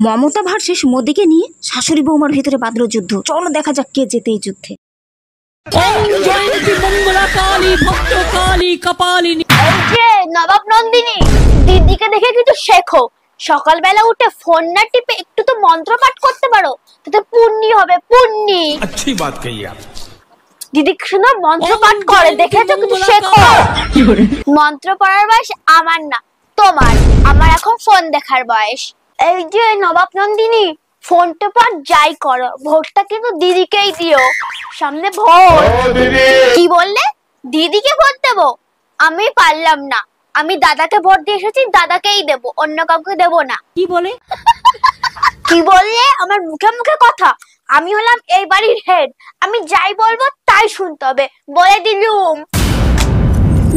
Mamata versus মোদিকে নিয়ে শাশুড়ি বৌমার ভিতরে বাঁধল যুদ্ধ। চলো দেখা যাক কে জেতে এই যুদ্ধে। নবাব নন্দিনী, দিদিকে দেখে কিন্তু শেখো। সকালবেলা উঠে ফোন না টিপে একটু তো মন্ত্র পাঠ করতে পারো, তাতে পুণ্যি হবে, পুণ্যি। अच्छी बात कही आप। দিদি সুন্দর মন্ত্র পাঠ করে, দেখেছো কিন্তু শেখো। মন্ত্র পড়ার বয়স আমার না তোমার, আমার এখন ফোন দেখার বয়স। এই যে নবাব নন্দিনী, ফোনটা পর যাই করো, ভোটটা কিন্তু দিদিকেই দিও। সামনে ভোট। কি বললে? দিদিকে ভোট দেবো? আমি পারলাম না, আমি দাদাকে ভোট দিয়ে এসেছি, দাদাকেই দেব, অন্য কাউকে দেব না। কি বলে? কি বললে? আমার মুখে মুখে কথা। আমি হলাম এই বাড়ির হেড, আমি যাই বলবো তাই শুনতে হবে, বলে দিলুম।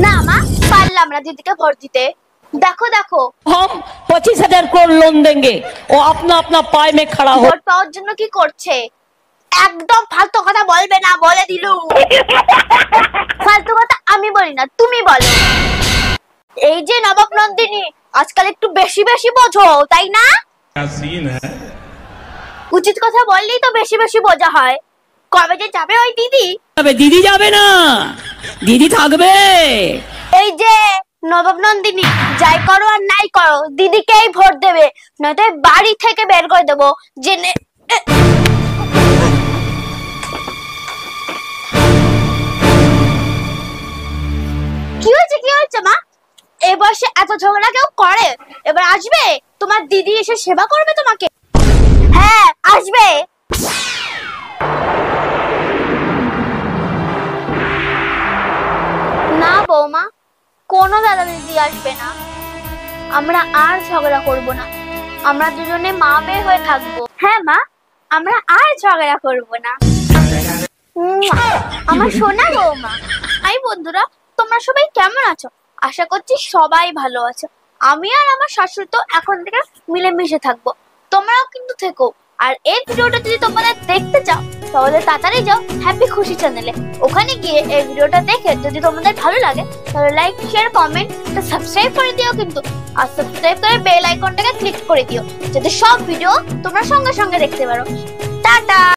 না মা, পারলাম না দিদিকে ভোট দিতে। देखो देखो, हम 25,000 करोड़ लोन देंगे, वो अपना अपना पाय में खड़ा हो। ভোট পাওয়ার জন্য কি করছে? একদম ফালতু কথা বলবে না, বলে দিলুম। ফালতু কথা আমি বলি না, তুমি বলো। এই যে নবাব নন্দিনী, আজকাল একটু বেশি বেশি বোঝো, তাই না? উচিত কথা বললেই তো বেশি বেশি বোঝা হয়। কবে যে যাবে ওই দিদি? দিদি যাবে না, দিদি থাকবে। এই যে নবাব নন্দিনী, যাই করো আর নাই করো, দিদিকেই ভোট দেবে, নয়তো বাড়ি থেকে বের করে দেবো জেনে। কি হয়েছে মা? এই বয়সে এত ঝগড়া কেউ করে? এবার আসবে তোমার দিদি, এসে সেবা করবে তোমাকে। হ্যাঁ আসবে। না বৌমা, কোনো দাদা দিদি আসবে না। আমরা আর ঝগড়া করব না, আমরা দুজনে মা মেয়ে হয়ে থাকবো। হ্যাঁ মা, আমরা আর ঝগড়া করব না। আমার সোনা বৌমা। হাই বন্ধুরা, তোমরা সবাই কেমন আছো? আশা করছি সবাই ভালো আছো। আমি আর আমার শাশুড়ি তো এখন থেকে মিলেমিশে থাকবো, তোমরাও কিন্তু থেকো। আর এই ভিডিওটা যদি তোমরা দেখতে চাও, তাহলে তাড়াতাড়ি যাও হ্যাপি খুশি চ্যানেলে। ওখানে গিয়ে এই ভিডিওটা দেখে যদি তোমাদের ভালো লাগে, তাহলে লাইক শেয়ার কমেন্ট সাবস্ক্রাইব করে দিও কিন্তু। আর সাবস্ক্রাইব করে বেল আইকনটাকে ক্লিক করে দিও, যাতে সব ভিডিও তোমরা সঙ্গে সঙ্গে দেখতে পারো। টাটা।